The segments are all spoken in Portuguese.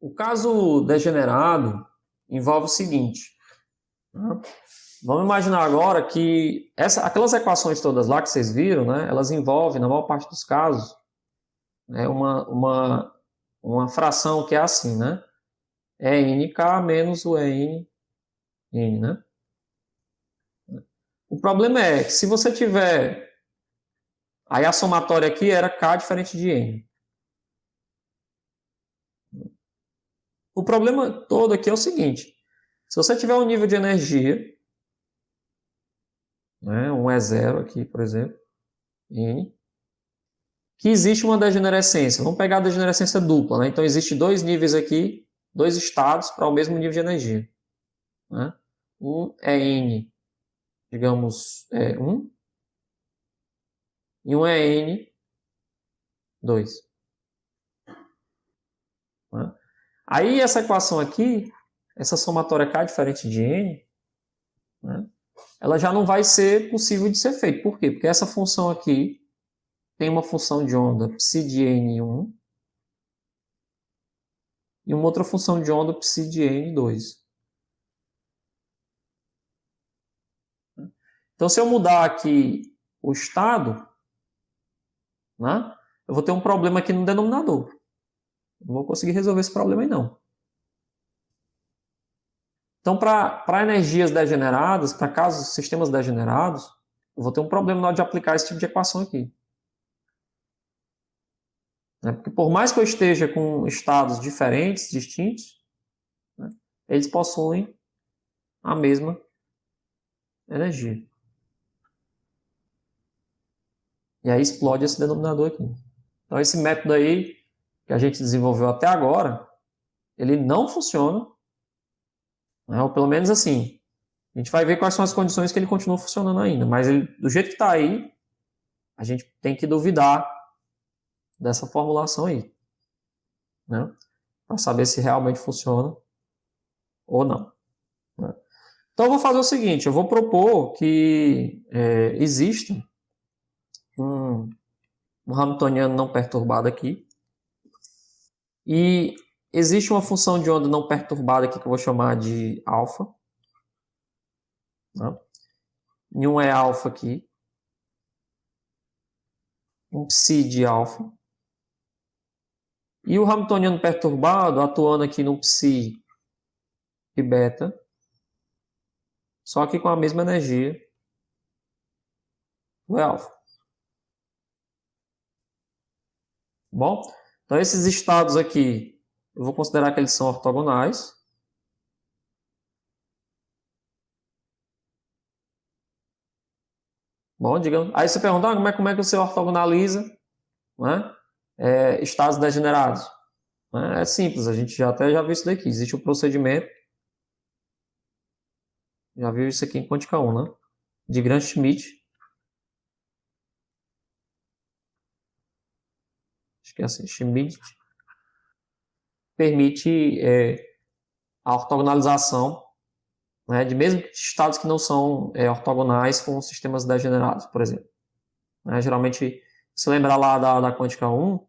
O caso degenerado envolve o seguinte, né? Vamos imaginar agora que aquelas equações todas lá que vocês viram, né, elas envolvem, na maior parte dos casos, né, uma fração que é assim, né? É nk menos o n, né? O problema é que se você tiver... Aí a somatória aqui era k diferente de n. O problema todo aqui é o seguinte, se você tiver um nível de energia, né, um E0 aqui, por exemplo, n, que existe uma degenerescência. Vamos pegar a degenerescência dupla, né? Então, existe dois níveis aqui, dois estados para o mesmo nível de energia, né? Um é N, digamos, 1, e um é N, 2. Né? Aí, essa equação aqui, essa somatória K diferente de N, né? Ela já não vai ser possível de ser feita. Por quê? Porque essa função aqui tem uma função de onda psi de N1 e uma outra função de onda psi de N2. Então, se eu mudar aqui o estado, né, eu vou ter um problema aqui no denominador. Não vou conseguir resolver esse problema aí, não. Então, para energias degeneradas, para casos, sistemas degenerados, eu vou ter um problema na hora de aplicar esse tipo de equação aqui. Porque por mais que eu esteja com estados diferentes, distintos, né, eles possuem a mesma energia. E aí explode esse denominador aqui. Então, esse método aí que a gente desenvolveu até agora, ele não funciona, né, ou pelo menos assim, a gente vai ver quais são as condições que ele continua funcionando ainda. Mas ele, do jeito que está aí, a gente tem que duvidar dessa formulação aí, né? Para saber se realmente funciona ou não, né? Então eu vou fazer o seguinte, eu vou propor que exista um Hamiltoniano não perturbado aqui e existe uma função de onda não perturbada aqui que eu vou chamar de alfa, né? E um é alfa aqui, um psi de alfa. E o Hamiltoniano perturbado atuando aqui no psi de beta, só que com a mesma energia do alfa. Bom, então esses estados aqui, eu vou considerar que eles são ortogonais. Bom, digamos, aí você pergunta, como é que você ortogonaliza, né, estados degenerados? É simples, a gente já viu isso daqui. Existe um procedimento, já viu isso aqui em quântica 1, né? De Gram-Schmidt. Acho que é assim, Schmidt permite a ortogonalização, né, de mesmo estados que não são ortogonais com sistemas degenerados, por exemplo. Geralmente, se lembrar lá da quântica 1,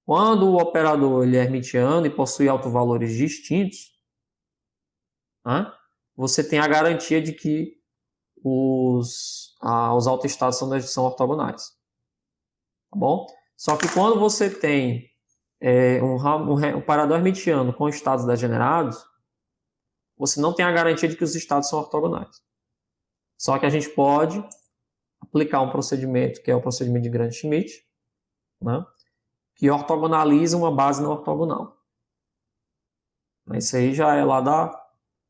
quando o operador ele é hermitiano e possui autovalores distintos, né, você tem a garantia de que os autoestados são ortogonais. Tá bom? Só que quando você tem um operador hermitiano com estados degenerados, você não tem a garantia de que os estados são ortogonais. Só que a gente pode aplicar um procedimento, que é o procedimento de Gram-Schmidt, né, que ortogonaliza uma base não ortogonal. Isso aí já é lá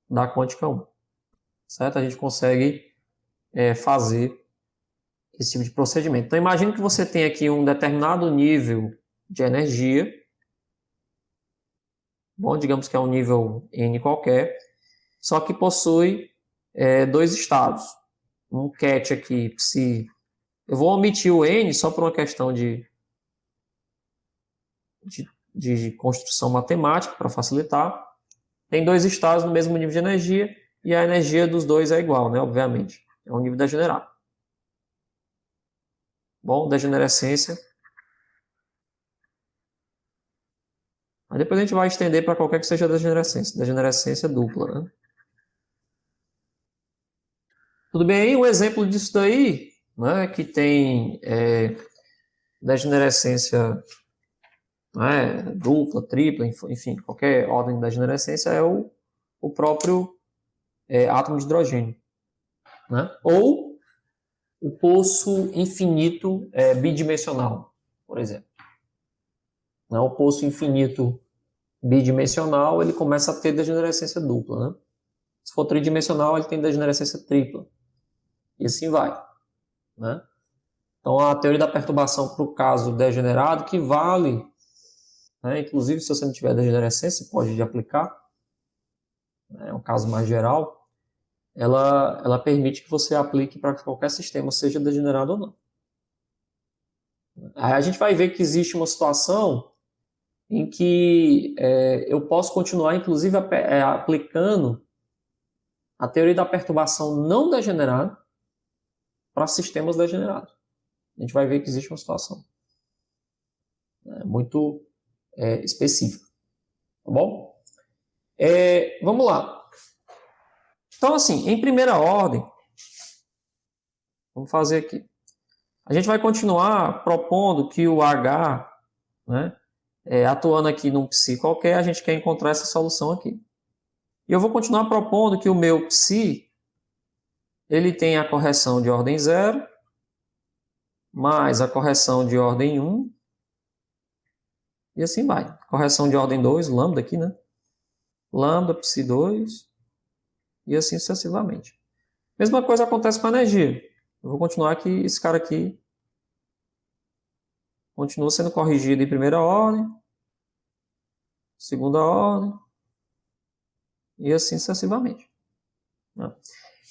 da quântica 1. Certo? A gente consegue fazer esse tipo de procedimento. Então, imagine que você tem aqui um determinado nível de energia, bom, digamos que é um nível N qualquer, só que possui dois estados. Um ket aqui, psi. Eu vou omitir o N só por uma questão de construção matemática, para facilitar. Tem dois estados no mesmo nível de energia e a energia dos dois é igual, né? Obviamente. É um nível degenerado. Bom, degenerescência. Aí depois a gente vai estender para qualquer que seja a degenerescência dupla, né? Tudo bem aí? Um exemplo disso daí, né, que tem degenerescência, né, dupla, tripla, enfim, qualquer ordem de degenerescência é o próprio átomo de hidrogênio, né? Ou o poço infinito bidimensional, por exemplo. Né? O poço infinito bidimensional, ele começa a ter degenerescência dupla, né? Se for tridimensional, ele tem degenerescência tripla. E assim vai, né? Então, a teoria da perturbação para o caso degenerado, que vale, né? Inclusive, se você não tiver degenerescência, você pode aplicar, né? É um caso mais geral, ela permite que você aplique para que qualquer sistema seja degenerado ou não. Aí a gente vai ver que existe uma situação em que eu posso continuar, inclusive, aplicando a teoria da perturbação não degenerada para sistemas degenerados. A gente vai ver que existe uma situação muito específica. Tá bom? Vamos lá. Então, assim, em primeira ordem, vamos fazer aqui. A gente vai continuar propondo que o H, né, atuando aqui num psi qualquer, a gente quer encontrar essa solução aqui. E eu vou continuar propondo que o meu psi, ele tem a correção de ordem 0, mais a correção de ordem 1, e assim vai. Correção de ordem 2, lambda aqui, né? Lambda, psi 2, e assim sucessivamente. Mesma coisa acontece com a energia. Eu vou continuar aqui, esse cara aqui continua sendo corrigido em primeira ordem, segunda ordem, e assim sucessivamente.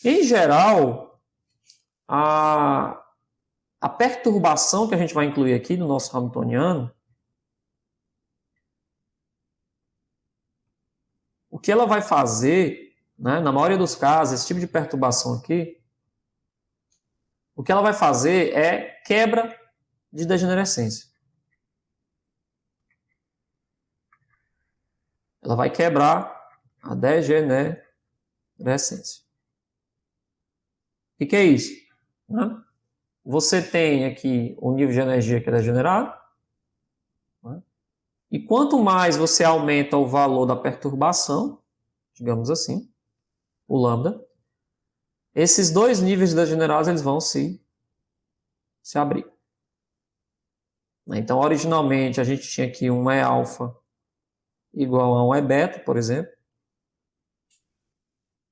Em geral, a perturbação que a gente vai incluir aqui no nosso hamiltoniano, o que ela vai fazer, né, na maioria dos casos, esse tipo de perturbação aqui, o que ela vai fazer é quebra de degenerescência. Ela vai quebrar a degenerescência. O que é isso? Né? Você tem aqui o nível de energia que é degenerado, né? E quanto mais você aumenta o valor da perturbação, digamos assim, o lambda, esses dois níveis de degenerados eles vão se abrir. Então, originalmente, a gente tinha aqui um E-alfa igual a um E-beta, por exemplo.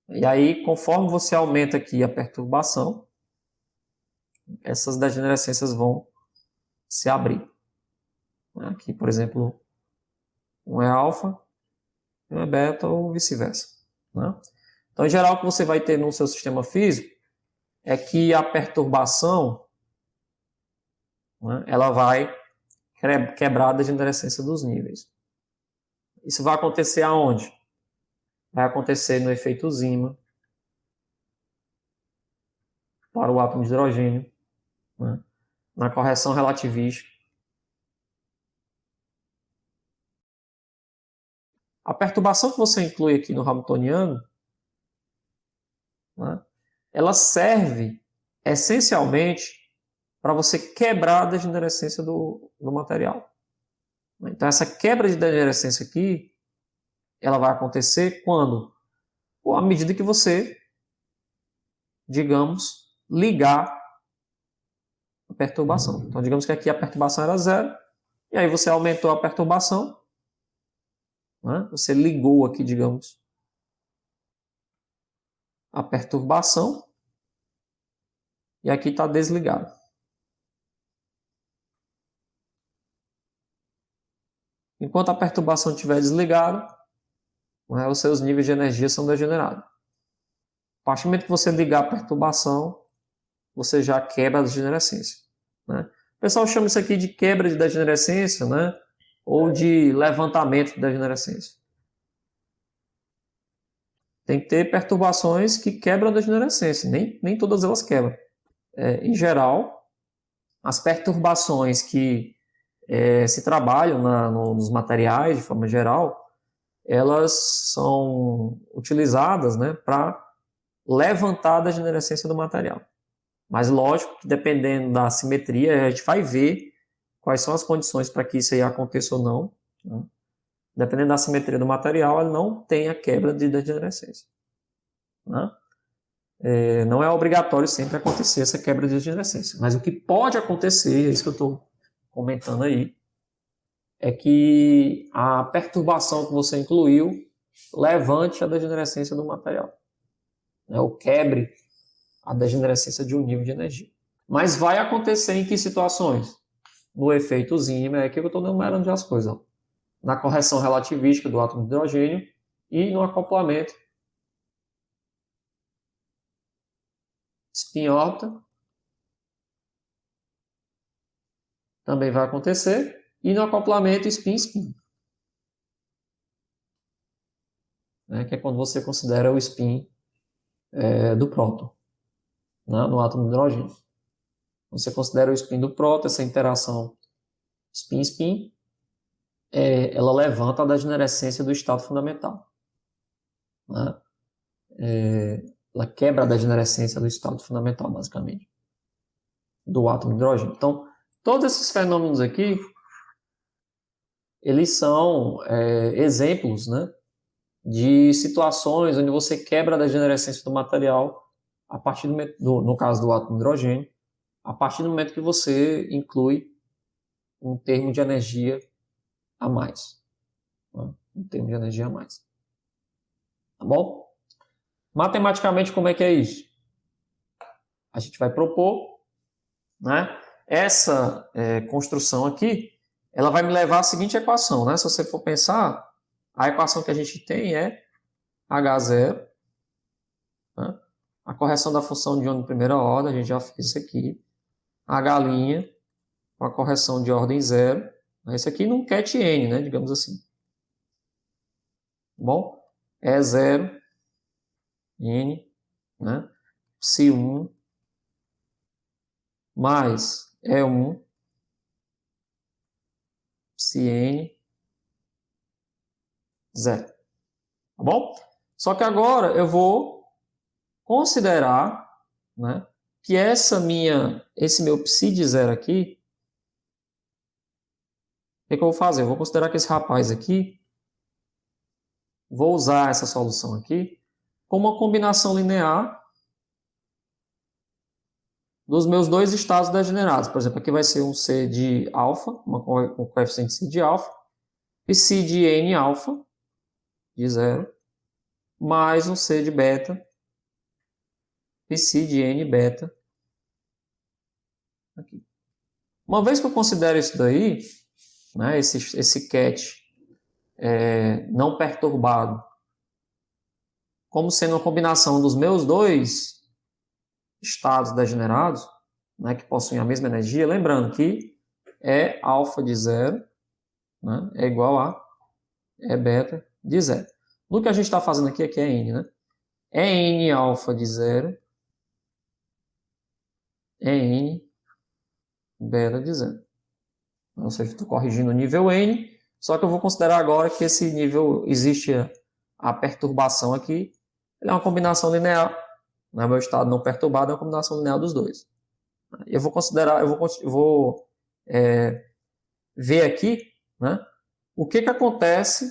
E aí, conforme você aumenta aqui a perturbação, essas degenerescências vão se abrir. Aqui, por exemplo, um E-alfa e um E-beta ou vice-versa. Então, em geral, o que você vai ter no seu sistema físico é que a perturbação, ela vai quebrar a degenerescência dos níveis. Isso vai acontecer aonde? Vai acontecer no efeito Zeeman para o átomo de hidrogênio, né? Na correção relativística. A perturbação que você inclui aqui no hamiltoniano, né, ela serve essencialmente para você quebrar a degenerescência do material. Então, essa quebra de degenerescência aqui, ela vai acontecer quando? À medida que você, digamos, ligar a perturbação. Então, digamos que aqui a perturbação era 0, e aí você aumentou a perturbação, né? Você ligou aqui, digamos, a perturbação, e aqui está desligado. Enquanto a perturbação estiver desligada, né, os seus níveis de energia são degenerados. A partir do momento que você ligar a perturbação, você já quebra a degenerescência. Né? O pessoal chama isso aqui de quebra de degenerescência, né? Ou de levantamento de degenerescência. Tem que ter perturbações que quebram a degenerescência, nem todas elas quebram. Em geral, as perturbações que se trabalham nos materiais, de forma geral, elas são utilizadas, né, para levantar a degenerescência do material. Mas lógico que dependendo da simetria, a gente vai ver quais são as condições para que isso aí aconteça ou não. Né? Dependendo da simetria do material, ele não tem a quebra de degenerescência. Né? Não é obrigatório sempre acontecer essa quebra de degenerescência. Mas o que pode acontecer, é isso que eu estou comentando aí, é que a perturbação que você incluiu levante a degenerescência do material. Né? Ou quebre a degenerescência de um nível de energia. Mas vai acontecer em que situações? No efeito Zimmer, é aqui que eu estou numerando já as coisas. Ó. Na correção relativística do átomo de hidrogênio e no acoplamento spin-órbita. Também vai acontecer. E no acoplamento spin-spin. Né, que é quando você considera o spin do próton, né, no átomo de hidrogênio. Você considera o spin do próton, essa interação spin-spin, ela levanta a degenerescência do estado fundamental. Né? Ela quebra a degenerescência do estado fundamental, basicamente, do átomo de hidrogênio. Então, todos esses fenômenos aqui, eles são exemplos, né, de situações onde você quebra a degenerescência do material a partir no caso do átomo de hidrogênio, a partir do momento que você inclui um termo de energia a mais. Né? Um termo de energia a mais. Tá bom? Matematicamente, como é que é isso? A gente vai propor, né? Essa construção aqui, ela vai me levar à seguinte equação, né? Se você for pensar, a equação que a gente tem é H0, né? A correção da função de onda de primeira ordem, a gente já fez isso aqui, H' com a correção de ordem zero, né? Esse aqui não ket n, né? Digamos assim. Bom, E0, N, né? Psi1, mais E1, Psi-N, zero. Tá bom? Só que agora eu vou considerar, né, que esse meu psi de zero aqui, o que eu vou fazer? Eu vou considerar que esse rapaz aqui, vou usar essa solução aqui como uma combinação linear dos meus dois estados degenerados. Por exemplo, aqui vai ser um C de alfa, um coeficiente C de alfa, e C de N alfa, de zero, mais um C de beta, e C de N beta, aqui. Uma vez que eu considero isso daí, né, esse ket não perturbado, como sendo uma combinação dos meus dois estados degenerados, né, que possuem a mesma energia, lembrando que E alfa de zero, né, é igual a E beta de zero. No que a gente está fazendo aqui é N, né? É N alfa de zero, é N beta de zero. Ou seja, estou corrigindo o nível N, só que eu vou considerar agora que esse nível, existe a perturbação aqui, ele é uma combinação linear, né? Meu estado não perturbado é uma combinação linear dos dois. Eu vou considerar, eu vou ver aqui, né, o que acontece,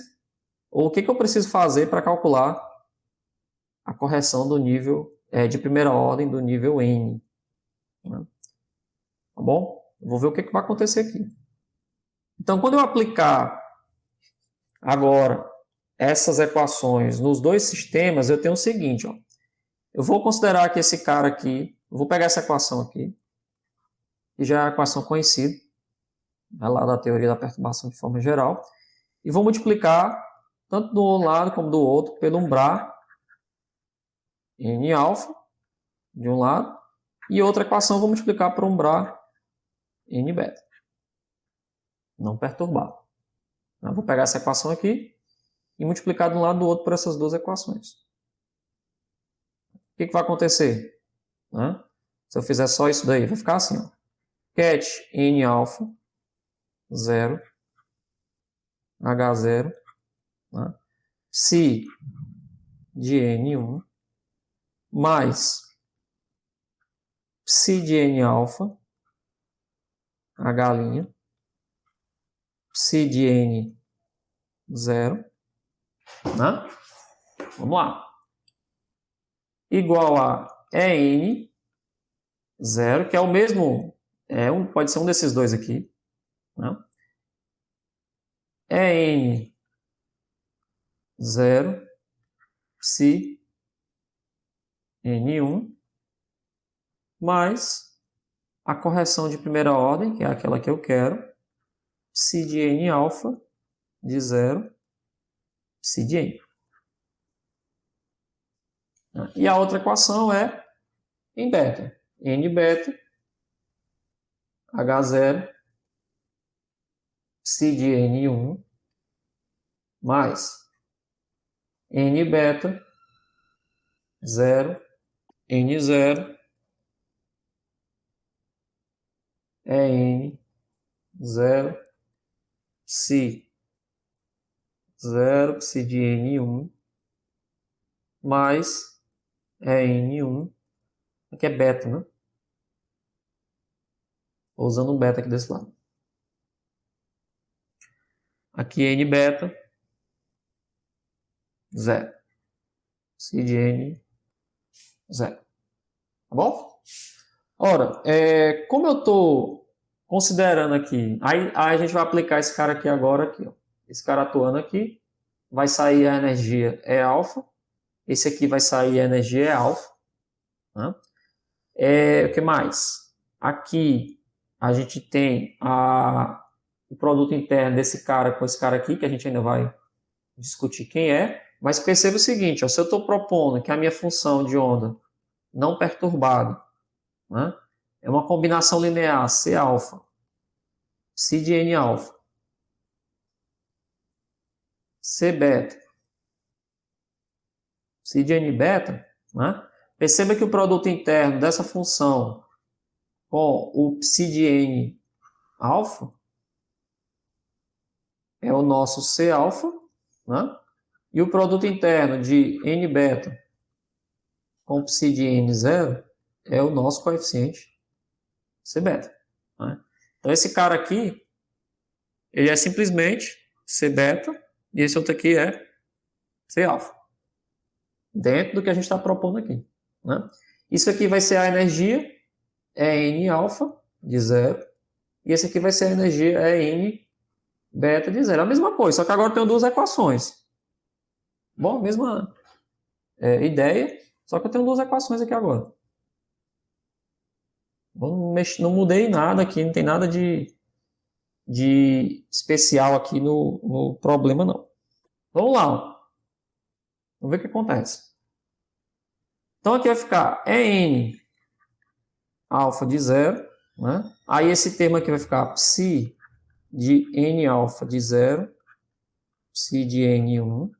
ou o que eu preciso fazer para calcular a correção do nível de primeira ordem do nível N. Né? Tá bom? Eu vou ver o que vai acontecer aqui. Então, quando eu aplicar agora essas equações nos dois sistemas, eu tenho o seguinte, ó. Eu vou considerar que esse cara aqui, eu vou pegar essa equação aqui, que já é a equação conhecida, né, lá da teoria da perturbação de forma geral, e vou multiplicar tanto do um lado como do outro pelo umbral N alfa, de um lado, e outra equação eu vou multiplicar por umbral N beta, não perturbado. Eu vou pegar essa equação aqui e multiplicar de um lado do outro por essas duas equações. O que vai acontecer? Né? Se eu fizer só isso daí, vai ficar assim, ó. Ket N alfa 0, H0, né? Psi de N1 mais psi de N alfa, H', psi de N 0, né? Vamos lá. Igual a EN 0, que é o mesmo, pode ser um desses dois aqui, né? EN 0, psi N1, mais a correção de primeira ordem, que é aquela que eu quero, psi de N alfa de 0, psi de N. E a outra equação é em beta. N beta, H0, psi de N1, mais N beta, 0, N0, N 0, psi 0, psi de N1, mais N1, aqui é beta, né? Estou usando um beta aqui desse lado. Aqui N beta, 0. Psi de N, 0. Tá bom? Ora, como eu estou considerando aqui, aí a gente vai aplicar esse cara aqui agora, aqui, ó. Esse cara atuando aqui, vai sair a energia alfa, esse aqui vai sair a energia alfa. Né? O que mais? Aqui a gente tem o produto interno desse cara com esse cara aqui, que a gente ainda vai discutir quem é, mas perceba o seguinte, ó, se eu estou propondo que a minha função de onda não perturbada, né, é uma combinação linear C alfa, C de N alfa, C beta, C de N beta, né, perceba que o produto interno dessa função com o psi de N alfa é o nosso C alfa, né? E o produto interno de N beta com psi de N0 é o nosso coeficiente C beta. Né? Então esse cara aqui, ele é simplesmente C beta e esse outro aqui é C alfa. Dentro do que a gente está propondo aqui. Né? Isso aqui vai ser a energia, é N alfa de 0. E esse aqui vai ser a energia, é N beta de 0. É a mesma coisa, só que agora eu tenho duas equações. Bom, mesma ideia, só que eu tenho duas equações aqui agora. Não mudei nada aqui, não tem nada de especial aqui no problema, não. Vamos lá. Vamos ver o que acontece. Então aqui vai ficar N alfa de 0. Né? Aí esse termo aqui vai ficar psi de N alfa de 0, psi de N1,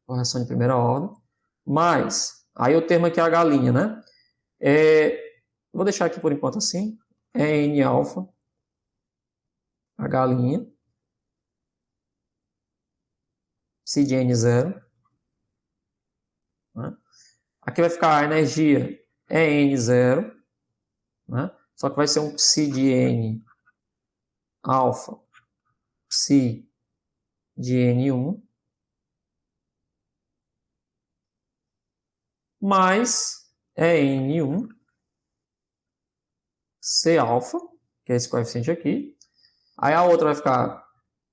correção de primeira ordem, mais, aí o termo aqui é a galinha, né? Vou deixar aqui por enquanto assim, N alfa, a galinha, psi de N0, né? Aqui vai ficar a energia N0, né? Só que vai ser um psi de N alfa, psi de N1, mais N1, C alfa, que é esse coeficiente aqui. Aí a outra vai ficar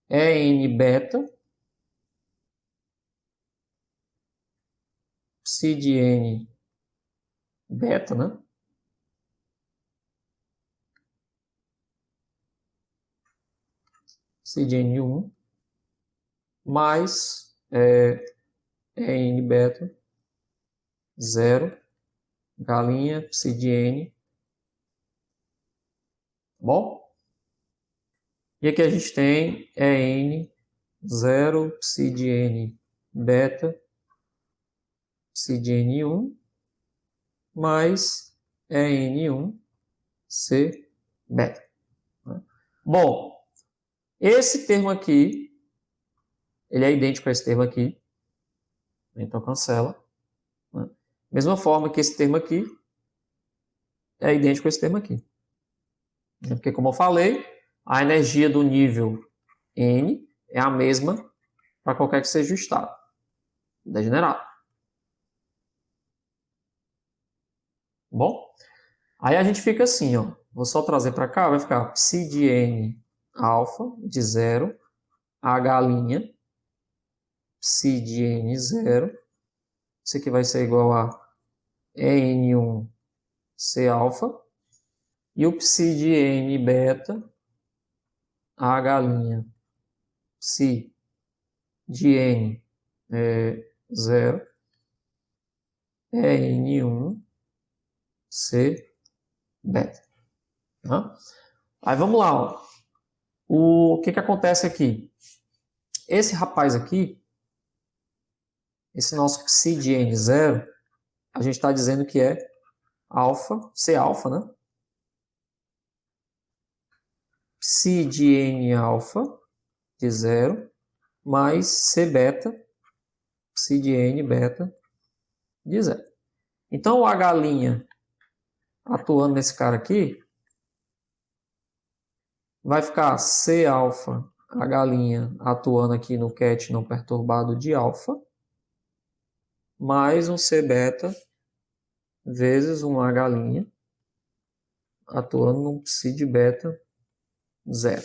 N beta, psi de N beta, né? Psi de N1, mais N beta, 0, galinha, psi de N. Bom? E aqui a gente tem N, 0, psi de N beta, psi de N1, mais N1, C beta. Bom, Esse termo aqui, ele é idêntico a esse termo aqui. Então, cancela. Né? Mesma forma que esse termo aqui é idêntico a esse termo aqui. Porque, como eu falei, a energia do nível N é a mesma para qualquer que seja o estado degenerado. Bom? Aí a gente fica assim, ó. Vou só trazer para cá, vai ficar psi de N alfa de 0, H', psi de N 0. Isso aqui vai ser igual a N1 C alfa. E o psi de N beta, H', psi de N 0, N1 C beta. Tá? Aí vamos lá, ó. O que acontece aqui? Esse rapaz aqui, esse nosso psi de N0, a gente está dizendo que é alfa, C alfa, né? Psi de N alfa de 0 mais C beta, psi de N beta de 0. Então o H' atuando nesse cara aqui, vai ficar C alfa, H' atuando aqui no ket não perturbado de alfa, mais um C beta vezes um H' atuando num psi de beta 0.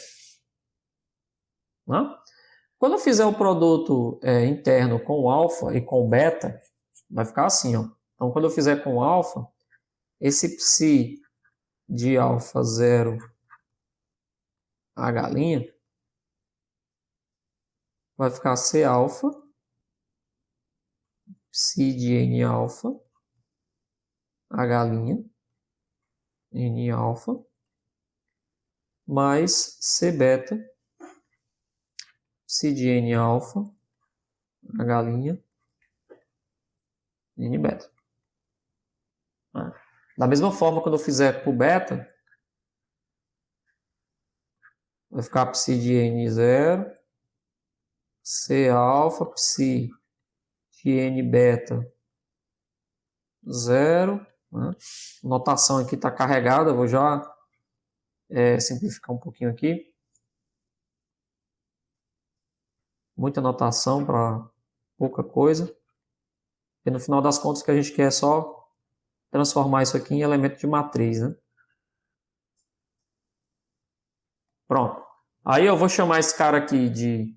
Né? Quando eu fizer o produto interno com alfa e com beta, vai ficar assim, ó. Então, quando eu fizer com alfa, esse psi de alfa 0 H' vai ficar C alfa, psi de N alfa, H', N alfa, mais C beta, psi de N alfa, H', N beta. Da mesma forma, quando eu fizer para o beta, vai ficar psi de N0, C alfa, psi de N beta 0. Né? Notação aqui está carregada, vou já simplificar um pouquinho aqui. Muita notação para pouca coisa. E no final das contas, o que a gente quer é só transformar isso aqui em elemento de matriz. Né? Pronto. Aí eu vou chamar esse cara aqui de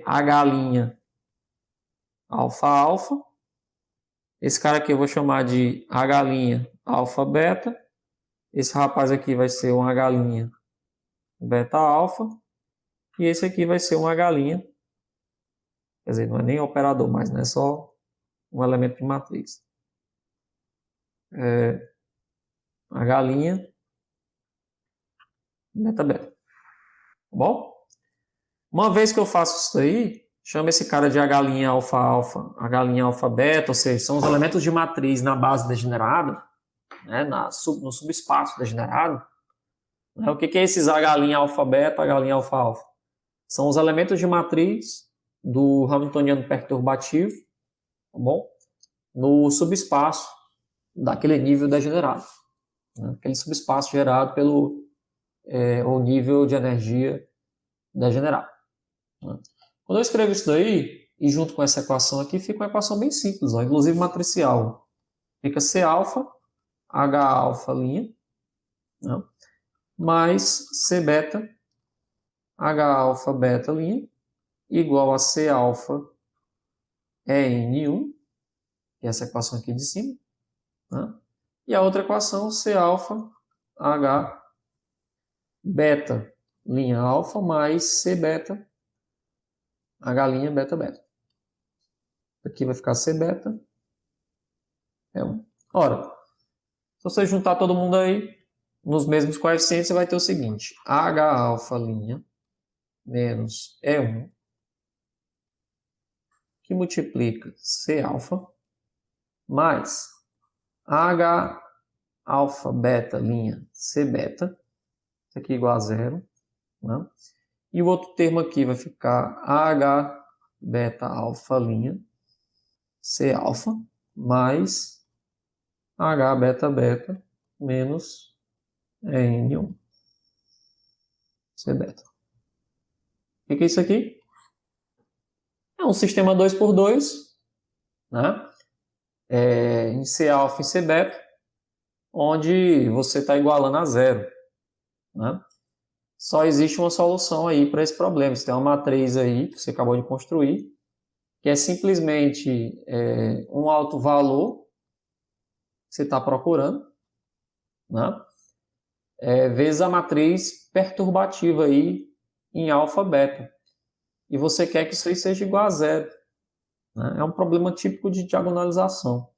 H' alfa alfa. Esse cara aqui eu vou chamar de H' alfa beta. Esse rapaz aqui vai ser um H' beta alfa. E esse aqui vai ser um H'. Quer dizer, não é nem operador, mas não é só um elemento de matriz. H' beta beta. Tá bom? Uma vez que eu faço isso aí, chama esse cara de H' alfa alfa, H' alfa beta, ou seja, são os elementos de matriz na base degenerada, né, no subespaço degenerado. Né? O que é esses H' alfa beta, H' alfa alfa? São os elementos de matriz do Hamiltoniano perturbativo, tá bom? No subespaço daquele nível degenerado. Né? Aquele subespaço gerado pelo o nível de energia degenerado. Né? Quando eu escrevo isso daí, e junto com essa equação aqui, fica uma equação bem simples, ó, inclusive matricial. Fica C alfa, H alfa linha, né? Mais C beta, H alfa beta linha, igual a C alfa N1, que é essa equação aqui de cima, né? E a outra equação, C alfa H beta linha alfa mais C beta H' beta beta. Aqui vai ficar C beta é 1. Ora, se você juntar todo mundo aí nos mesmos coeficientes, você vai ter o seguinte: H alfa linha menos E1 que multiplica C alfa mais H alfa beta linha C beta, isso aqui igual a 0, né? E o outro termo aqui vai ficar H beta alfa linha C alfa mais H beta beta menos N1 C beta. O que é isso aqui? É um sistema 2 por 2, né? Em C alfa e C beta, onde você está igualando a zero, né? Só existe uma solução aí para esse problema. Você tem uma matriz aí que você acabou de construir, que é simplesmente um alto valor que você está procurando, né? Vezes a matriz perturbativa aí em alfa beta. E você quer que isso aí seja igual a zero, né? É um problema típico de diagonalização.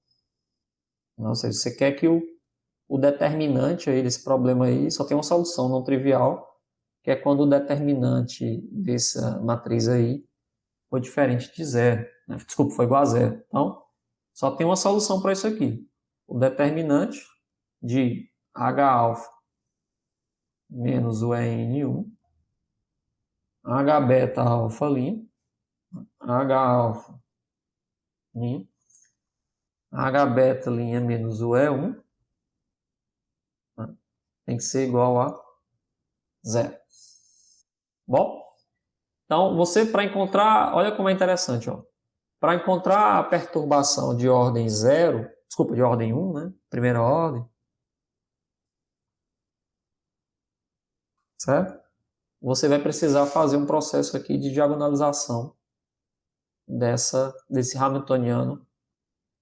Ou seja, você quer que o determinante aí desse problema aí só tem uma solução não trivial, que é quando o determinante dessa matriz aí foi diferente de zero, né? Desculpa, foi igual a zero. Então, só tem uma solução para isso aqui. O determinante de H alfa menos o EN1, H beta alfa linha, H alfa linha, H beta linha menos o E1, né? Tem que ser igual a zero. Bom, então você para encontrar, olha como é interessante, ó. Para encontrar a perturbação de ordem 0, desculpa, de ordem 1, né? Primeira ordem, certo? Você vai precisar fazer um processo aqui de diagonalização desse hamiltoniano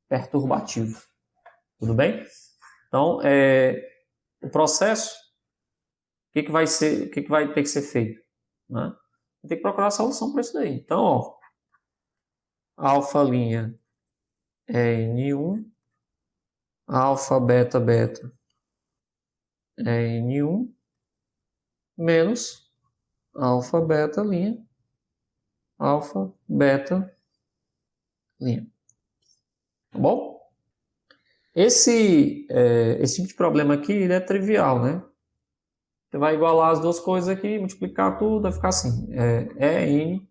perturbativo. Tudo bem? Então, o processo, o que vai ter que ser feito? Né? Tem que procurar a solução para isso daí. Então, ó, alfa linha é N1, alfa beta beta é N1, menos alfa beta linha, alfa beta linha. Tá bom? Esse tipo de problema aqui ele é trivial, né? Você vai igualar as duas coisas aqui, multiplicar tudo, vai ficar assim. N.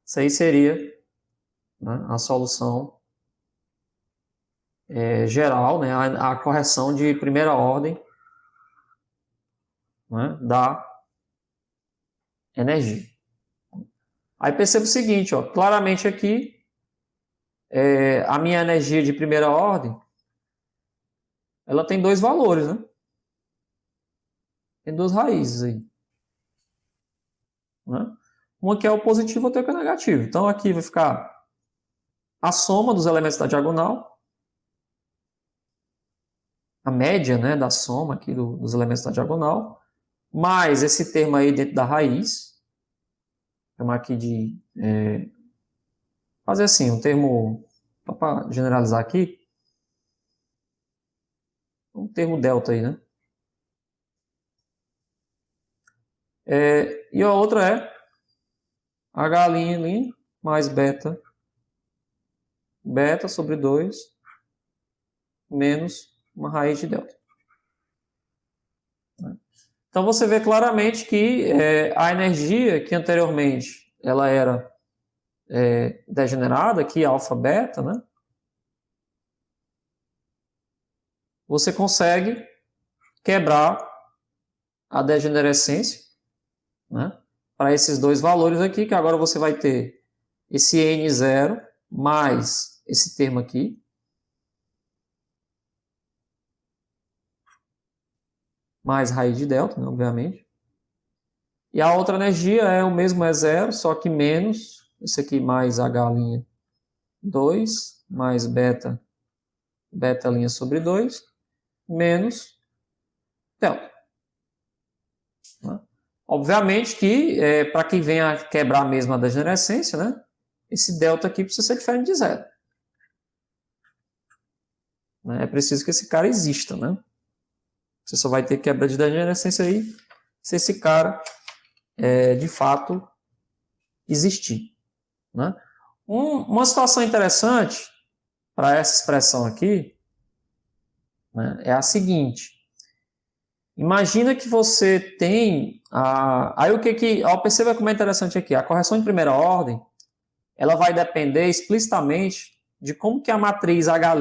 Isso aí seria, né, a solução geral, né, a correção de primeira ordem, né, da energia. Aí perceba o seguinte, ó, claramente aqui, a minha energia de primeira ordem, ela tem dois valores, né? Tem duas raízes aí. Né? Uma que é o positivo, outra que é o negativo. Então aqui vai ficar a soma dos elementos da diagonal, a média, né, da soma aqui dos elementos da diagonal, mais esse termo aí dentro da raiz, vou chamar aqui de fazer assim, um termo, para generalizar aqui, um termo delta aí, né? E a outra é H' mais beta, beta sobre 2, menos uma raiz de delta. Então você vê claramente que a energia que anteriormente ela era degenerada, aqui alfa beta, né? Você consegue quebrar a degenerescência, né, para esses dois valores aqui, que agora você vai ter esse N0 mais esse termo aqui, mais raiz de delta, né, obviamente. E a outra energia é o mesmo E0, só que menos Isso aqui mais H', 2, mais beta sobre 2, menos delta. Né? Obviamente que, para que venha quebrar mesmo a degenerescência, né, esse delta aqui precisa ser diferente de zero. Né? É preciso que esse cara exista. Né? Você só vai ter quebra de degenerescência aí se esse cara, de fato, existir. Né? Uma situação interessante para essa expressão aqui, né, é a seguinte. Imagina que você tem... Aí o que... perceba como é interessante aqui. A correção de primeira ordem, ela vai depender explicitamente de como que a matriz H',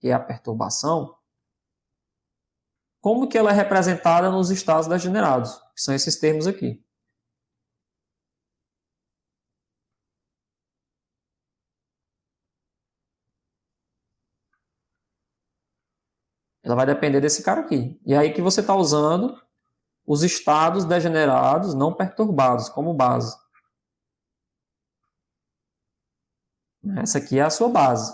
que é a perturbação, como que ela é representada nos estados degenerados, que são esses termos aqui. Ela vai depender desse cara aqui. E aí que você está usando os estados degenerados não perturbados como base. Essa aqui é a sua base.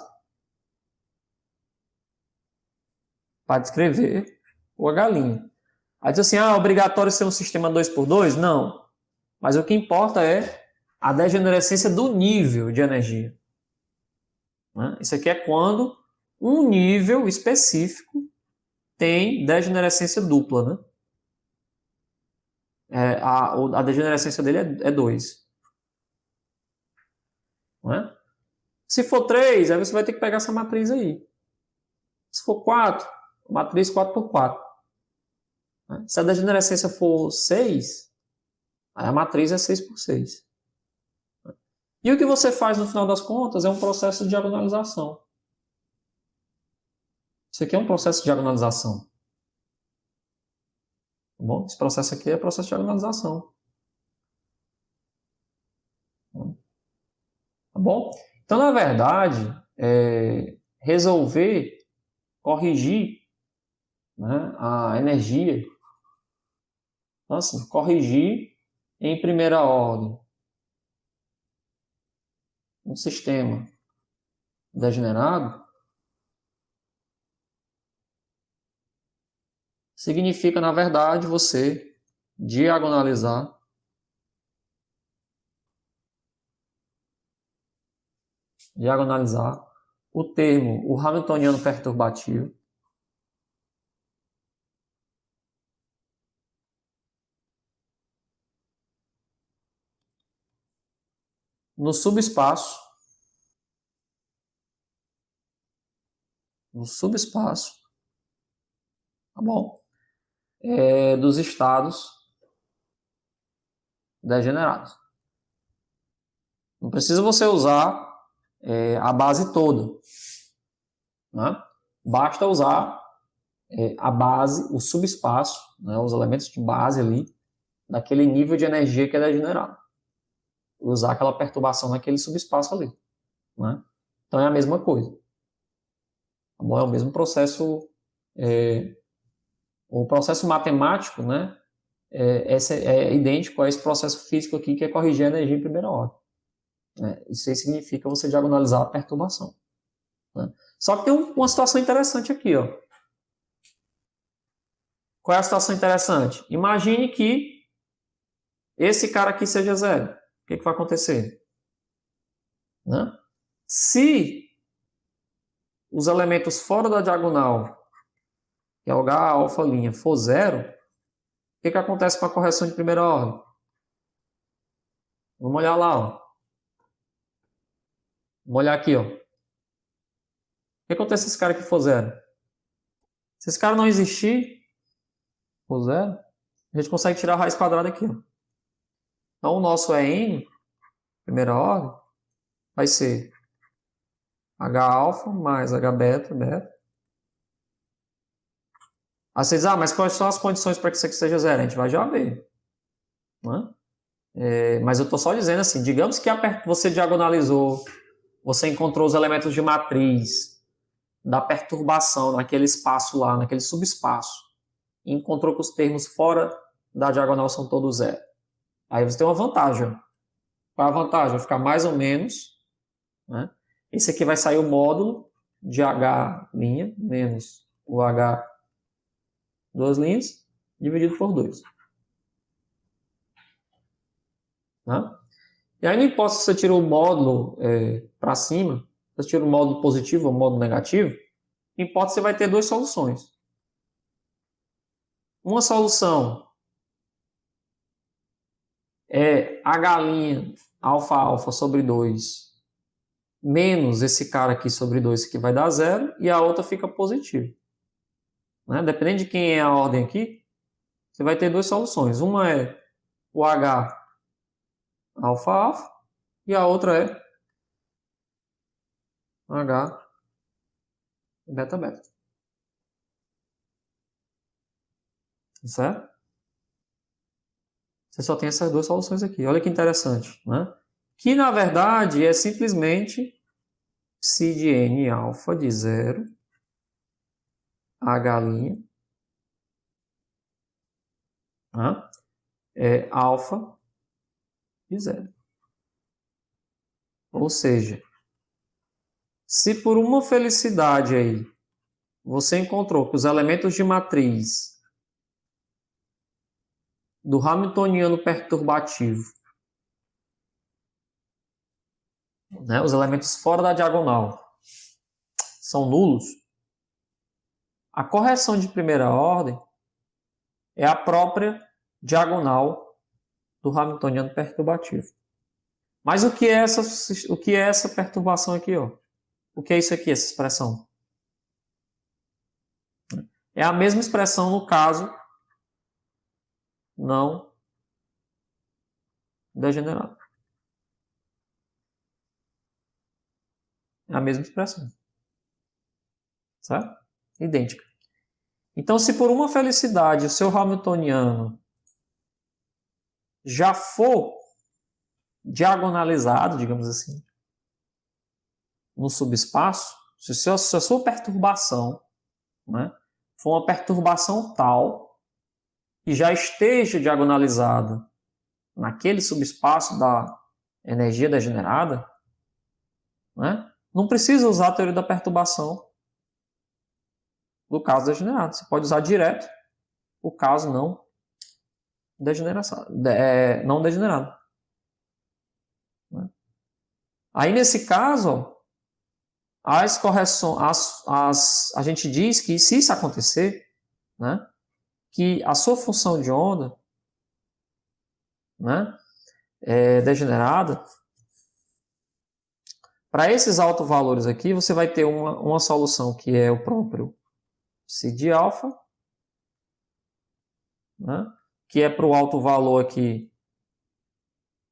Para descrever o H'. Aí diz assim, é obrigatório ser um sistema 2x2? Não. Mas o que importa é a degenerescência do nível de energia. Né? Isso aqui é quando um nível específico tem degenerescência dupla. Né? A degenerescência dele é 2. Né? Se for 3, aí você vai ter que pegar essa matriz aí. Se for 4, matriz 4x4. Né? Se a degenerescência for 6, aí a matriz é 6x6. E o que você faz no final das contas é um processo de diagonalização. Isso aqui é um processo de diagonalização. Tá bom? Esse processo aqui é processo de diagonalização. Tá bom? Então, na verdade, resolver, corrigir, né, a energia, então, assim, corrigir em primeira ordem um sistema degenerado significa, na verdade, você diagonalizar o termo, o hamiltoniano perturbativo, no subespaço tá bom? Dos estados degenerados. Não precisa você usar a base toda. Né? Basta usar a base, o subespaço, né, os elementos de base ali, daquele nível de energia que é degenerado. Usar aquela perturbação naquele subespaço ali. Né? Então é a mesma coisa. Tá bom? É o mesmo processo. O processo matemático, né, é idêntico a esse processo físico aqui, que é corrigir a energia em primeira ordem. Né? Isso aí significa você diagonalizar a perturbação. Né? Só que tem uma situação interessante aqui. Ó. Qual é a situação interessante? Imagine que esse cara aqui seja zero. O que vai acontecer? Né? Se os elementos fora da diagonal, que é o H alfa linha, for zero, o que acontece com a correção de primeira ordem? Vamos olhar lá. Ó. Vamos olhar aqui. Ó. O que acontece se esse cara aqui for zero? Se esse cara não existir, for zero, a gente consegue tirar a raiz quadrada aqui. Ó. Então o nosso n, primeira ordem, vai ser H alfa mais H beta, Aí vocês, mas quais são as condições para que isso aqui seja zero? A gente vai já ver. Né? Mas eu estou só dizendo assim, digamos que você diagonalizou, você encontrou os elementos de matriz da perturbação naquele espaço lá, naquele subespaço, e encontrou que os termos fora da diagonal são todos zero. Aí você tem uma vantagem. Qual a vantagem? Vai ficar mais ou menos, né? Esse aqui vai sair o módulo de H' menos o H duas linhas, dividido por 2. Né? E aí não importa se você tira o módulo para cima, se você tira o módulo positivo ou o módulo negativo, importa se você vai ter duas soluções. Uma solução é H' alfa alfa sobre 2 menos esse cara aqui sobre 2 que vai dar 0 e a outra fica positiva. Né? Dependendo de quem é a ordem aqui, você vai ter duas soluções. Uma é o H alfa alfa e a outra é H beta beta. Certo? Você só tem essas duas soluções aqui. Olha que interessante, né? Que na verdade é simplesmente se de n alfa de 0, H', né? É alfa de 0. Ou seja, se por uma felicidade aí você encontrou que os elementos de matriz do Hamiltoniano perturbativo, né, os elementos fora da diagonal, são nulos, a correção de primeira ordem é a própria diagonal do Hamiltoniano perturbativo. Mas o que é essa perturbação aqui? Ó? O que é isso aqui, essa expressão? É a mesma expressão no caso não degenerado. É a mesma expressão. Certo? Idêntica. Então, se por uma felicidade o seu Hamiltoniano já for diagonalizado, digamos assim, no subespaço, se a sua perturbação, né, for uma perturbação tal que já esteja diagonalizada naquele subespaço da energia degenerada, né, não precisa usar a teoria da perturbação do caso degenerado. Você pode usar direto o caso não degenerado. Né? Aí, nesse caso, as correções, a gente diz que, se isso acontecer, né, que a sua função de onda, né, degenerada, para esses altos valores aqui, você vai ter uma solução que é o próprio C de alfa, né, que é para o alto valor aqui,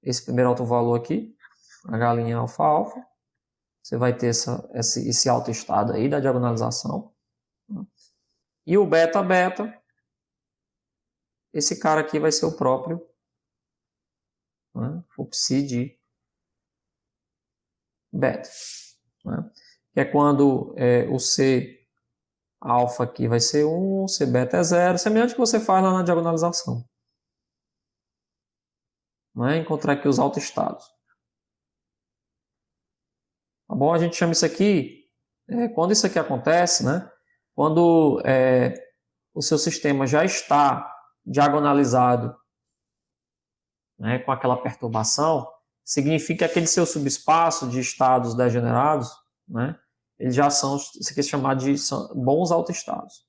esse primeiro alto valor aqui, H' alfa alfa, você vai ter esse alto estado aí da diagonalização. Né, e o beta beta, esse cara aqui vai ser o próprio, né, o psi de beta. Né? Que é quando o C alfa aqui vai ser 1, C beta é 0, semelhante ao que você faz lá na diagonalização. Né? Encontrar aqui os autoestados. Tá bom? A gente chama isso aqui, quando isso aqui acontece, né? Quando o seu sistema já está diagonalizado, né, com aquela perturbação, significa que aquele seu subespaço de estados degenerados, né, eles já são, isso aqui é chamado de bons autoestados.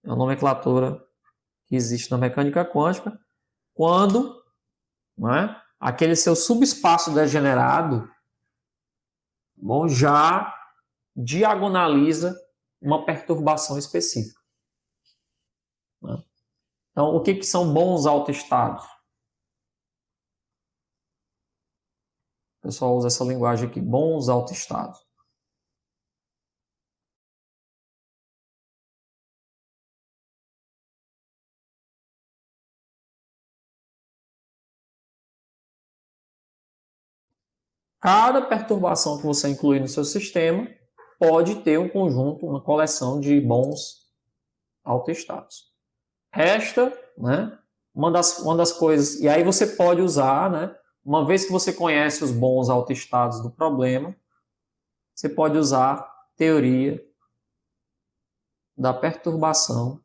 É uma nomenclatura que existe na mecânica quântica, quando, né, aquele seu subespaço degenerado, bom, já diagonaliza uma perturbação específica. Né? Então, o que são bons autoestados? O pessoal usa essa linguagem aqui, bons autoestados. Cada perturbação que você incluir no seu sistema pode ter um conjunto, uma coleção de bons autoestados. resta, né, uma das coisas, e aí você pode usar, né, uma vez que você conhece os bons autoestados do problema, você pode usar a teoria da perturbação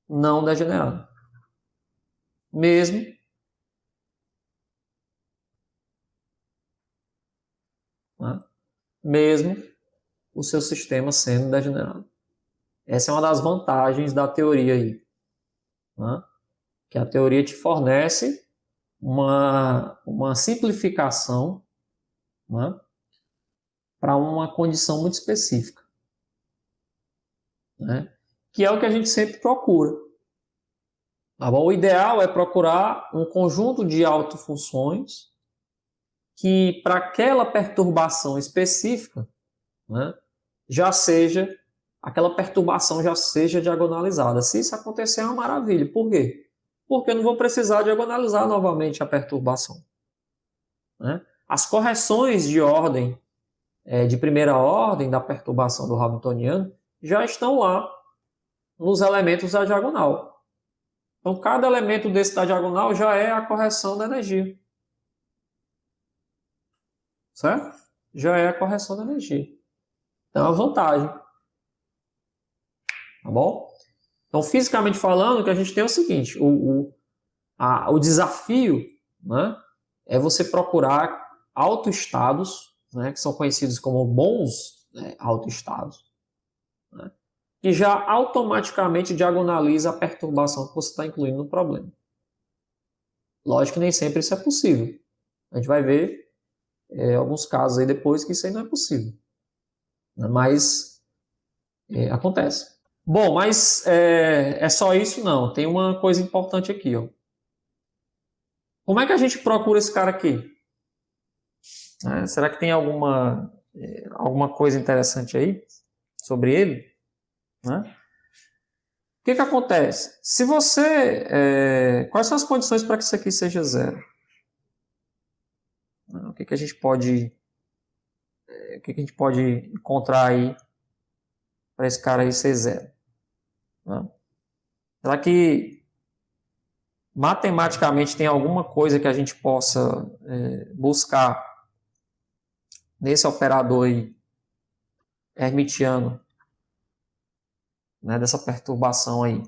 não degenerada. Mesmo, né, mesmo o seu sistema sendo degenerado. Essa é uma das vantagens da teoria aí, né, que a teoria te fornece uma simplificação, né, para uma condição muito específica, né, que é o que a gente sempre procura. Tá bom? O ideal é procurar um conjunto de autofunções que, para aquela perturbação específica, né, aquela perturbação já seja diagonalizada. Se isso acontecer, é uma maravilha. Por quê? Porque eu não vou precisar diagonalizar novamente a perturbação, né? As correções de ordem, de primeira ordem da perturbação do Hamiltoniano, já estão lá nos elementos da diagonal. Então, cada elemento desse da diagonal já é a correção da energia. Certo? Já é a correção da energia. Então, é uma vantagem. Tá bom? Então, fisicamente falando, o que a gente tem é o seguinte: o desafio, né, é você procurar autoestados, né, que são conhecidos como bons, né, autoestados, né, que já automaticamente diagonaliza a perturbação que você está incluindo no problema. Lógico que nem sempre isso é possível. A gente vai ver alguns casos aí depois que isso aí não é possível, né, mas acontece. Bom, mas é só isso não. Tem uma coisa importante aqui, ó. Como é que a gente procura esse cara aqui? Será que tem alguma coisa interessante aí sobre ele? Né? O que acontece? Se você, quais são as condições para que isso aqui seja zero? O que a gente pode, encontrar aí para esse cara aí ser zero? Né? Será que matematicamente tem alguma coisa que a gente possa buscar nesse operador aí hermitiano, né, dessa perturbação aí?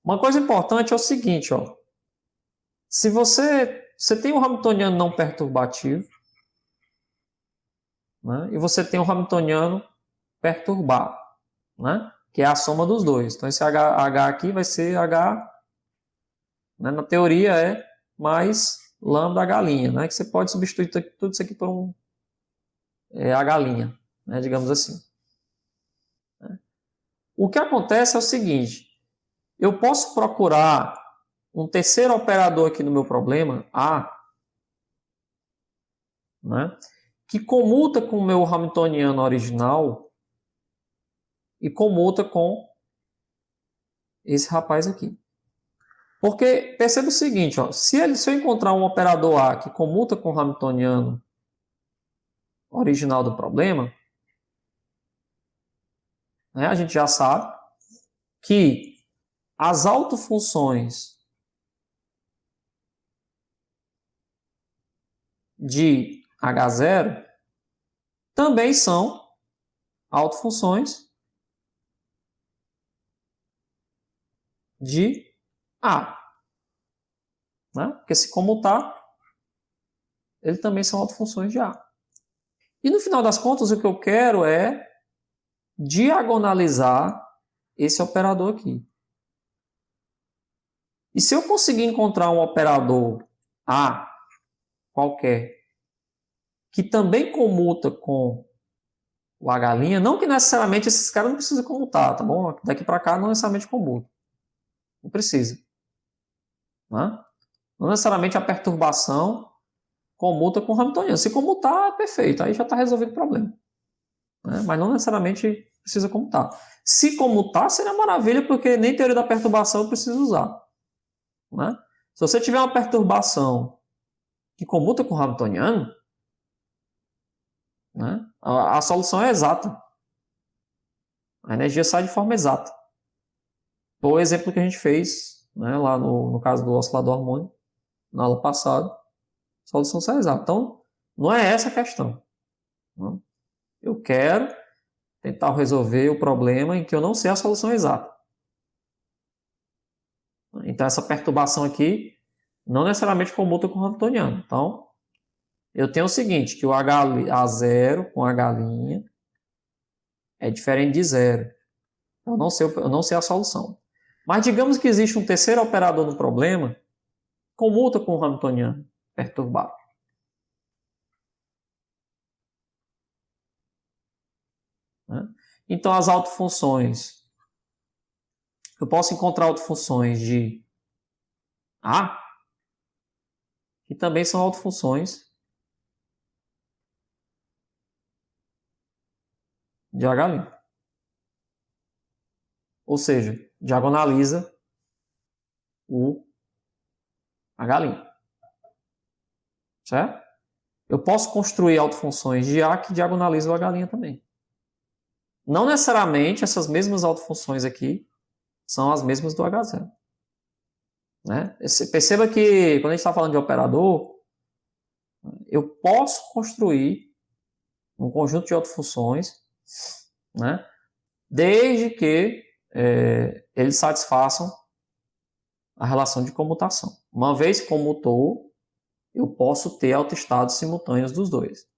Uma coisa importante é o seguinte, ó. Se você tem um Hamiltoniano não perturbativo, né, e você tem um Hamiltoniano perturbado, né, que é a soma dos dois. Então esse H aqui vai ser H, né, na teoria é mais lambda H', né, que você pode substituir tudo isso aqui por um H', né, digamos assim. O que acontece é o seguinte: eu posso procurar um terceiro operador aqui no meu problema, A, né, que comuta com o meu Hamiltoniano original e comuta com esse rapaz aqui. Porque perceba o seguinte, ó, se eu encontrar um operador A que comuta com o Hamiltoniano original do problema, né, a gente já sabe que as autofunções de H0 também são autofunções de A. Né? Porque se comutar, eles também são autofunções de A. E no final das contas, o que eu quero é diagonalizar esse operador aqui. E se eu conseguir encontrar um operador A qualquer que também comuta com o H', não que necessariamente esses caras não precisam comutar, tá bom? Daqui para cá não necessariamente comuta. Não precisa. Né? Não necessariamente a perturbação comuta com o Hamiltoniano. Se comutar, é perfeito. Aí já está resolvido o problema. Né? Mas não necessariamente precisa comutar. Se comutar, seria maravilha, porque nem teoria da perturbação eu preciso usar. Né? Se você tiver uma perturbação que comuta com o Hamiltoniano, né, a solução é exata. A energia sai de forma exata. O exemplo que a gente fez, né, lá no caso do oscilador harmônico, na aula passada, a solução sai exata. Então, não é essa a questão. Né? Eu quero tentar resolver o problema em que eu não sei a solução exata. Então, essa perturbação aqui não necessariamente comuta com o hamiltoniano. Então, eu tenho o seguinte, que o A0 com H' é diferente de zero. Eu não sei a solução. Mas digamos que existe um terceiro operador no problema, comuta com o hamiltoniano perturbado. Né? Então, as autofunções. Eu posso encontrar autofunções de A, que também são autofunções de H'. Ou seja, diagonaliza o H'. Certo? Eu posso construir autofunções de A que diagonalizam o H' também. Não necessariamente essas mesmas autofunções aqui são as mesmas do H0. Né? Perceba que quando a gente está falando de operador, eu posso construir um conjunto de autofunções, né? Desde que eles satisfaçam a relação de comutação. Uma vez que comutou, eu posso ter autoestados simultâneos dos dois.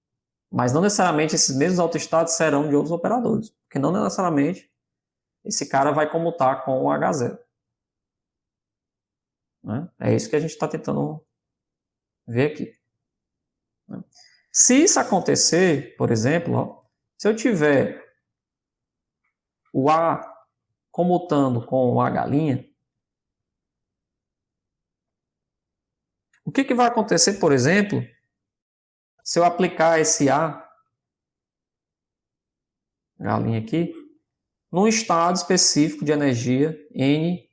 Mas não necessariamente esses mesmos autoestados serão de outros operadores, porque não necessariamente esse cara vai comutar com o H0. Né? É isso que a gente está tentando ver aqui. Né? Se isso acontecer, por exemplo, ó, se eu tiver o A comutando com o H', o que vai acontecer, por exemplo, se eu aplicar esse A, H' aqui, num estado específico de energia N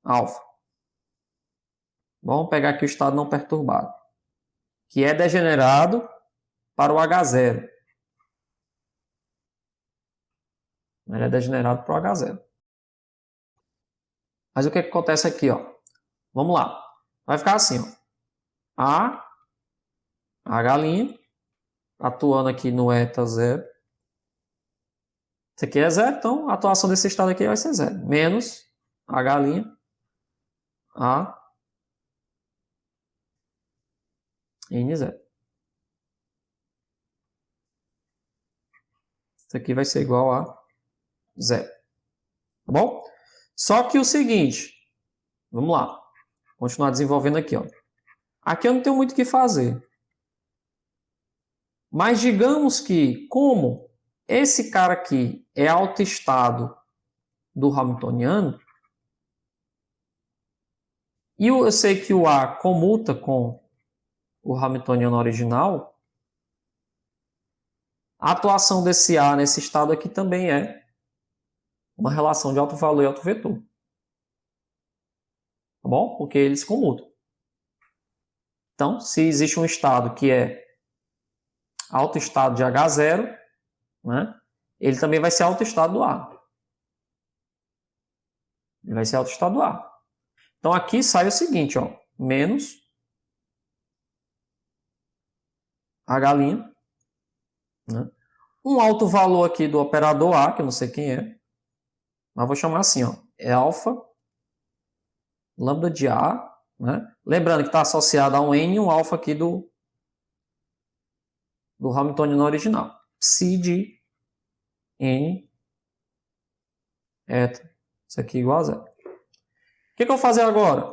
alfa. Vamos pegar aqui o estado não perturbado, que é degenerado para o H0. Ele é degenerado para o H0. Mas o que acontece aqui? Ó? Vamos lá. Vai ficar assim. Ó. A, H', atuando aqui no eta 0. Isso aqui é 0, então a atuação desse estado aqui vai ser 0. Menos H', A, N0. Isso aqui vai ser igual a 0. Tá bom? Só que o seguinte, vamos lá. Continuar desenvolvendo aqui. Ó. Aqui eu não tenho muito o que fazer. Mas digamos que, como esse cara aqui é autoestado do hamiltoniano, e eu sei que o A comuta com o hamiltoniano original, a atuação desse A nesse estado aqui também é uma relação de alto valor e alto vetor. Tá bom? Porque eles comutam. Então, se existe um estado que é autoestado de H0, né, ele também vai ser autoestado do A. Ele vai ser autoestado do A. Então, aqui sai o seguinte, ó, menos H', né, um alto valor aqui do operador A, que eu não sei quem é, mas vou chamar assim, ó, é alfa, lambda de A, né? Lembrando que está associado a um N e um alfa aqui do hamiltoniano original. Psi de N eta, isso aqui igual a zero. O que eu vou fazer agora?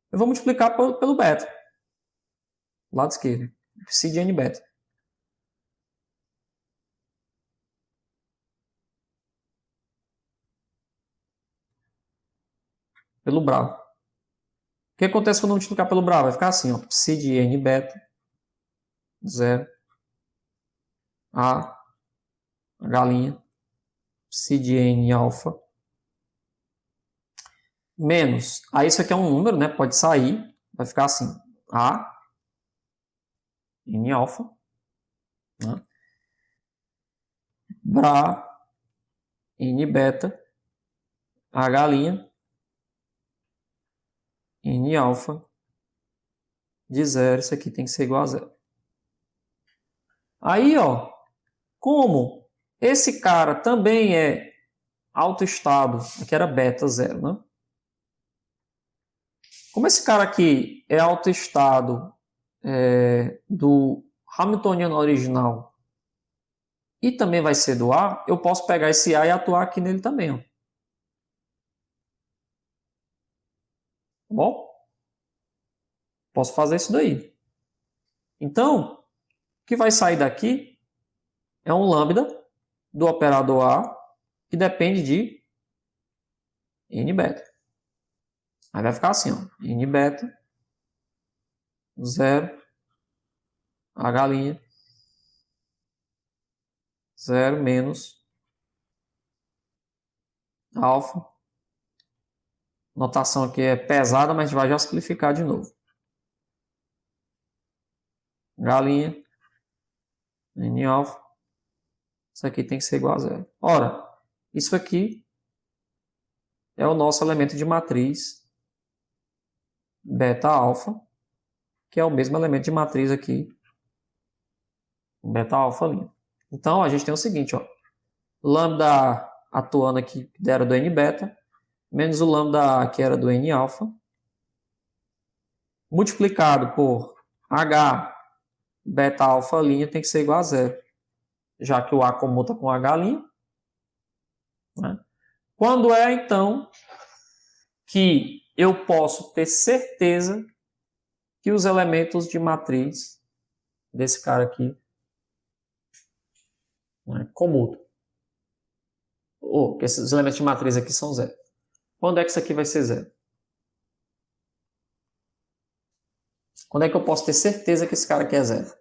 Eu vou multiplicar pelo beta, lado esquerdo, psi de N beta. Pelo bravo. O que acontece quando eu multiplicar pelo bravo? Vai ficar assim, ó, psi de N beta, 0, A, H', psi de N alfa, menos, aí isso aqui é um número, né? Pode sair, vai ficar assim, A, N alfa, né? Bra, N beta, H', N alfa de 0, isso aqui tem que ser igual a 0. Aí, ó, como esse cara também é autoestado, aqui era beta 0, né? Como esse cara aqui é autoestado do Hamiltoniano original e também vai ser do A, eu posso pegar esse A e atuar aqui nele também, ó. Tá bom? Posso fazer isso daí. Então, o que vai sair daqui é um lambda do operador A que depende de n beta. Aí vai ficar assim, ó, n beta 0 H', 0 menos alfa. Notação aqui é pesada, mas a gente vai já simplificar de novo. H', n alfa. Isso aqui tem que ser igual a 0. Ora, isso aqui é o nosso elemento de matriz beta alfa, que é o mesmo elemento de matriz aqui, beta alfa linha. Então, a gente tem o seguinte, ó, lambda atuando aqui, que era do n beta, menos o lambda que era do n alfa, multiplicado por h beta alfa linha tem que ser igual a 0, já que o A comuta com H'. Né? Quando é, então, que eu posso ter certeza que os elementos de matriz desse cara aqui, né, comutam? Ou que esses elementos de matriz aqui são 0. Quando é que isso aqui vai ser 0? Quando é que eu posso ter certeza que esse cara aqui é 0?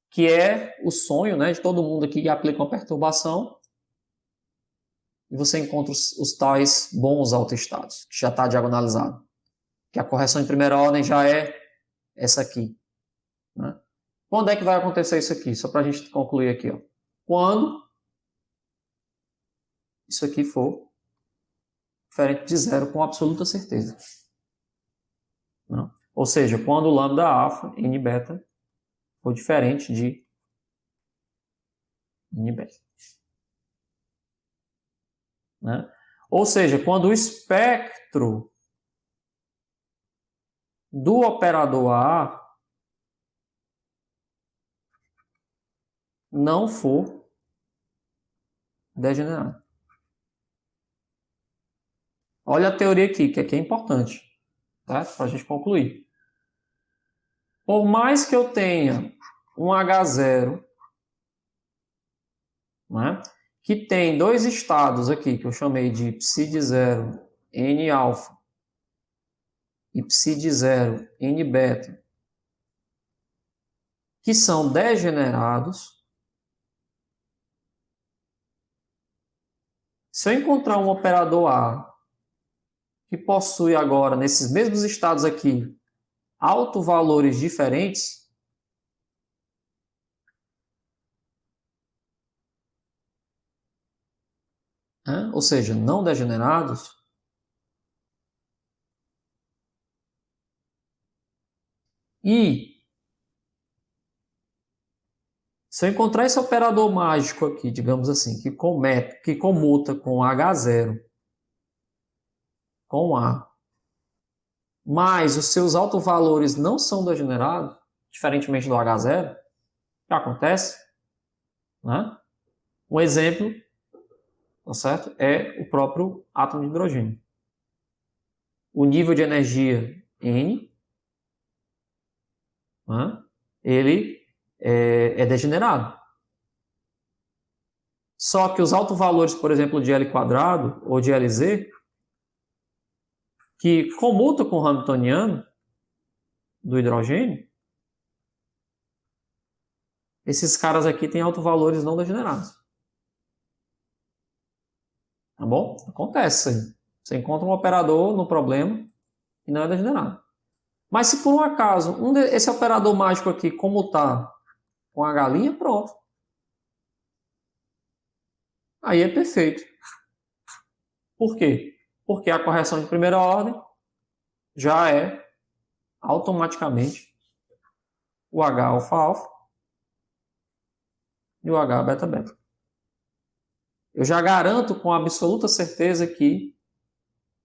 Que é o sonho, né, de todo mundo aqui que aplica uma perturbação e você encontra os tais bons autoestados, que já está diagonalizado. Que a correção em primeira ordem já é essa aqui. Né? Quando é que vai acontecer isso aqui? Só para a gente concluir aqui. Ó. Quando isso aqui for diferente de 0 com absoluta certeza. Não? Ou seja, quando o lambda alfa, n beta, for diferente de n beta. Né? Ou seja, quando o espectro do operador A não for degenerado. Olha a teoria aqui, que aqui é importante, tá? Para a gente concluir. Por mais que eu tenha um H0, né, que tem dois estados aqui, que eu chamei de psi de 0, n alfa, e psi de 0, n beta, que são degenerados, se eu encontrar um operador A que possui agora, nesses mesmos estados aqui, autovalores diferentes, né, ou seja, não degenerados, e se eu encontrar esse operador mágico aqui, digamos assim, que comuta com H0, com A, mas os seus autovalores não são degenerados, diferentemente do H0, o que acontece? Né? Um exemplo, tá certo? É o próprio átomo de hidrogênio. O nível de energia N, né? Ele é degenerado. Só que os autovalores, por exemplo, de L quadrado ou de Lz, que comutam com o Hamiltoniano do hidrogênio, esses caras aqui têm autovalores não degenerados. Tá bom? Acontece isso aí. Você encontra um operador no problema e não é degenerado. Mas se por um acaso esse operador mágico aqui comutar com a galinha, pronto. aí é perfeito. Por quê? Porque a correção de primeira ordem já é automaticamente o H alfa-alfa e o H beta-beta. Eu já garanto com absoluta certeza que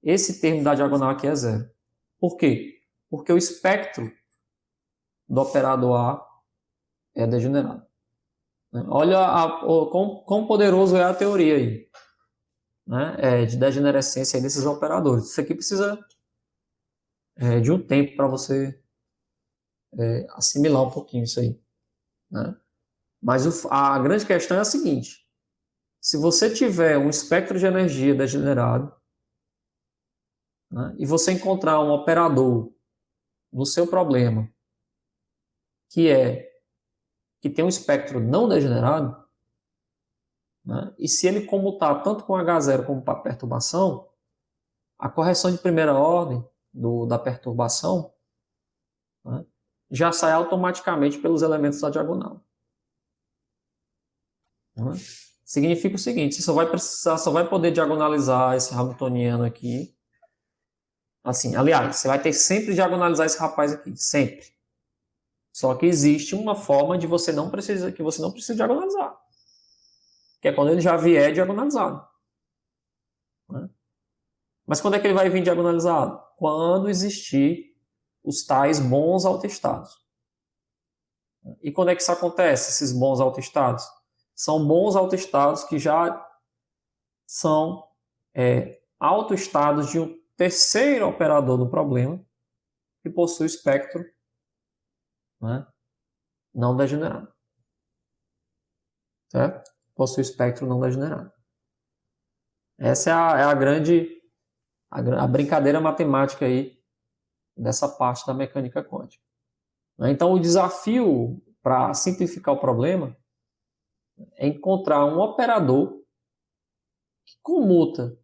esse termo da diagonal aqui é zero. Por quê? Porque o espectro do operador A é degenerado. Olha quão poderoso é a teoria aí, né? De degenerescência desses operadores. Isso aqui precisa de um tempo para você assimilar um pouquinho isso aí, né? Mas a grande questão é a seguinte: se você tiver um espectro de energia degenerado, né, e você encontrar um operador no seu problema que tem um espectro não degenerado, né, e se ele comutar tanto com H0 como com a perturbação, a correção de primeira ordem da perturbação, né, já sai automaticamente pelos elementos da diagonal. Né? Significa o seguinte: você só vai poder diagonalizar esse hamiltoniano aqui. Assim, aliás, você vai ter sempre diagonalizar esse rapaz aqui, sempre. Só que existe uma forma de você não precisa diagonalizar, que é quando ele já vier diagonalizado. Né? Mas quando é que ele vai vir diagonalizado? Quando existir os tais bons autoestados. E quando é que isso acontece, esses bons autoestados? São bons autoestados que já são autoestados de um terceiro operador do problema que possui espectro, né, não degenerado. Certo? Possui espectro não degenerado. Essa é a grande a brincadeira matemática aí dessa parte da mecânica quântica. Então, o desafio para simplificar o problema é encontrar um operador que comuta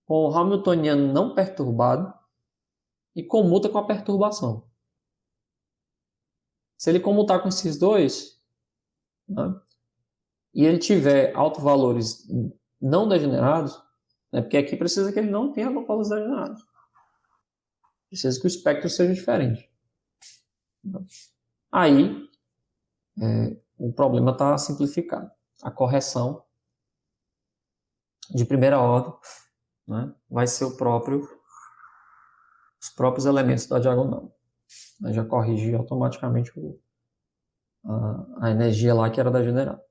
com o hamiltoniano não perturbado e comuta com a perturbação. Se ele comutar com esses dois, né, e ele tiver autovalores não degenerados, né, porque aqui precisa que ele não tenha autovalores degenerados. Precisa que o espectro seja diferente. Aí, o problema está simplificado. A correção de primeira ordem, né, vai ser os próprios elementos da diagonal. Já corrige automaticamente a energia lá que era degenerada.